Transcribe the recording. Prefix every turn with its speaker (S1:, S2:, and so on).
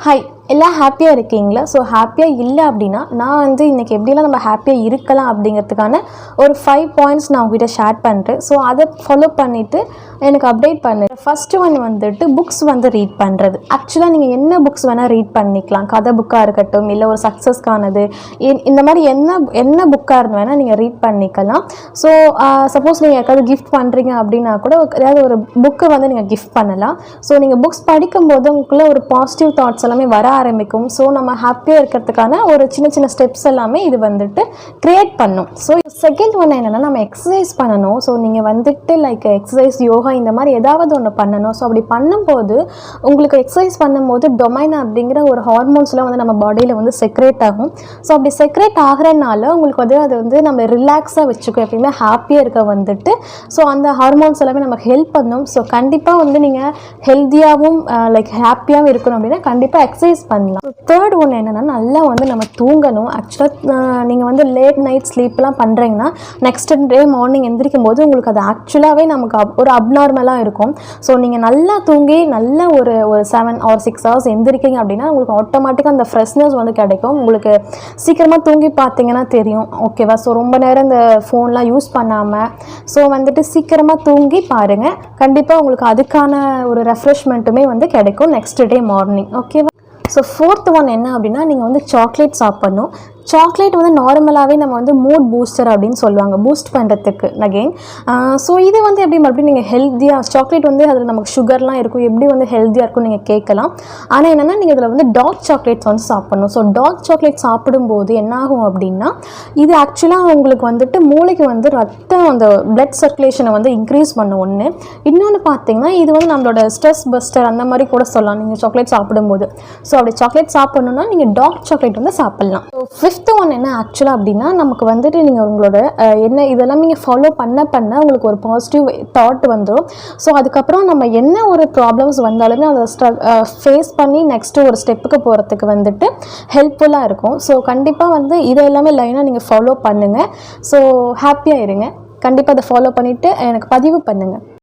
S1: Hi, எல்லாம் ஹாப்பியாக இருக்கீங்களா? ஸோ ஹாப்பியாக இல்லை அப்படின்னா நான் வந்து இன்றைக்கி எப்படிலாம் நம்ம ஹாப்பியாக இருக்கலாம் அப்படிங்கிறதுக்கான ஒரு 5 பாயிண்ட்ஸ் நான் உங்ககிட்ட ஷேர் பண்ணுறேன். ஸோ அதை ஃபாலோ பண்ணிவிட்டு எனக்கு அப்டேட் பண்ணு. ஃபஸ்ட்டு ஒன் வந்துட்டு புக்ஸ் வந்து ரீட் பண்ணுறது. ஆக்சுவலாக நீங்கள் என்ன புக்ஸ் வேணால் ரீட் பண்ணிக்கலாம். கதை புக்காக இருக்கட்டும், இல்லை ஒரு சக்ஸஸ்க்கானது, இந்த மாதிரி என்ன புக்காக இருந்து வேணால் நீங்கள் ரீட் பண்ணிக்கலாம். ஸோ சப்போஸ் நீங்கள் யாருக்காவது கிஃப்ட் பண்ணுறீங்க அப்படின்னா கூட ஏதாவது ஒரு புக்கை வந்து நீங்கள் கிஃப்ட் பண்ணலாம். ஸோ நீங்கள் புக்ஸ் படிக்கும்போது உங்களுக்குள்ள ஒரு பாசிட்டிவ் தாட்ஸ் எல்லாமே வர ஆரம்பிக்கும். ஸோ நம்ம ஹாப்பியாக இருக்கிறதுக்கான ஒரு சின்ன சின்ன ஸ்டெப்ஸ் எல்லாமே இது வந்துட்டு க்ரியேட் பண்ணும். ஸோ செகண்ட் ஒன்று என்னென்னா, நம்ம எக்ஸசைஸ் பண்ணணும். ஸோ நீங்கள் வந்துட்டு லைக் எக்ஸசைஸ், யோகா இந்த மாதிரி ஏதாவது ஒன்று பண்ணணும். ஸோ அப்படி பண்ணும்போது உங்களுக்கு எக்ஸசைஸ் பண்ணும்போது டொமைன் அப்படிங்கிற ஒரு ஹார்மோன்ஸ்லாம் வந்து நம்ம பாடியில் வந்து செக்ரேட் ஆகும். ஸோ அப்படி செக்ரேட் ஆகிறனால உங்களுக்கு வந்து அது வந்து நம்ம ரிலாக்ஸாக வச்சுக்கும், எப்பயுமே ஹாப்பியாக இருக்க வந்துட்டு. ஸோ அந்த ஹார்மோன்ஸ் எல்லாமே நமக்கு ஹெல்ப் பண்ணும். ஸோ கண்டிப்பாக வந்து நீங்கள் ஹெல்த்தியாகவும் லைக் ஹாப்பியாகவும் இருக்கணும் அப்படின்னா கண்டிப்பாக எக்ஸசைஸ் பண்ணலாம். தேர்ட் ஒன்று என்னென்னா, நல்லா வந்து நம்ம தூங்கணும். ஆக்சுவலாக நீங்கள் வந்து லேட் நைட் ஸ்லீப்லாம் பண்ணுறீங்கன்னா நெக்ஸ்ட் டே மார்னிங் எந்திரிக்கும் போது உங்களுக்கு அது ஆக்சுவலாகவே நமக்கு ஒரு அப்நார்மலாக இருக்கும். ஸோ நீங்கள் நல்லா தூங்கி நல்ல ஒரு 7 or 6 hours எந்திரிக்கிங்க அப்படின்னா உங்களுக்கு ஆட்டோமேட்டிக்காக அந்த ஃப்ரெஷ்னஸ் வந்து கிடைக்கும். உங்களுக்கு சீக்கிரமாக தூங்கி பார்த்தீங்கன்னா தெரியும், ஓகேவா? ஸோ ரொம்ப நேரம் இந்த ஃபோன்லாம் யூஸ் பண்ணாமல் ஸோ வந்துட்டு சீக்கிரமாக தூங்கி பாருங்கள். கண்டிப்பாக உங்களுக்கு அதுக்கான ஒரு ரெஃப்ரெஷ்மெண்ட்டுமே வந்து கிடைக்கும் நெக்ஸ்ட் டே மார்னிங், ஓகேவா? ஸோ ஃபோர்த் ஒன் என்ன அப்படின்னா, நீங்கள் வந்து சாக்லேட் சாப்பிட்ணும். சாக்லேட் வந்து நார்மலாகவே நம்ம வந்து மூட் பூஸ்டர் அப்படின்னு சொல்லுவாங்க, பூஸ்ட் பண்ணுறதுக்கு அகெயின். ஸோ இது வந்து எப்படி மறுபடியும் நீங்கள் ஹெல்த்தியாக சாக்லேட் வந்து அதில் நமக்கு சுகர்லாம் இருக்கும், எப்படி வந்து ஹெல்த்தியாக இருக்கும்னு நீங்கள் கேட்கலாம். ஆனால் என்னென்னா, நீங்கள் இதில் வந்து டார்க் சாக்லேட்ஸ் வந்து சாப்பிட்ணும். ஸோ டார்க் சாக்லேட் சாப்பிடும்போது என்னாகும் அப்படின்னா, இது ஆக்சுவலாக உங்களுக்கு வந்துட்டு மூளைக்கு வந்து ரத்தம், அந்த பிளட் சர்க்குலேஷனை வந்து இன்க்ரீஸ் பண்ணும் ஒன்று. இன்னொன்று பார்த்தீங்கன்னா, இது வந்து நம்மளோட ஸ்ட்ரெஸ் பஸ்டர் அந்த மாதிரி கூட சொல்லலாம் நீங்கள் சாக்லேட் சாப்பிடும்போது. ஸோ அப்படி சாக்லேட் சாப்பிட்ணுன்னா நீங்கள் டார்க் சாக்லேட் வந்து சாப்பிட்லாம். ஸோ ஃபிஃப்த் ஒன் என்ன ஆக்சுவலாக அப்படின்னா, நமக்கு வந்துட்டு நீங்கள் உங்களோட என்ன இதெல்லாம் நீங்கள் ஃபாலோ பண்ண உங்களுக்கு ஒரு பாசிட்டிவ் தாட் வந்துடும். ஸோ அதுக்கப்புறம் நம்ம என்ன ஒரு ப்ராப்ளம்ஸ் வந்தாலுமே அதை ஃபேஸ் பண்ணி நெக்ஸ்ட்டு ஒரு ஸ்டெப்புக்கு போகிறதுக்கு வந்துட்டு ஹெல்ப்ஃபுல்லாக இருக்கும். ஸோ கண்டிப்பாக வந்து இதை எல்லாமே லைனாக நீங்கள் ஃபாலோ பண்ணுங்கள். ஸோ ஹாப்பியாக இருங்க. கண்டிப்பாக அதை ஃபாலோ பண்ணிவிட்டு எனக்கு பதிவு பண்ணுங்கள்.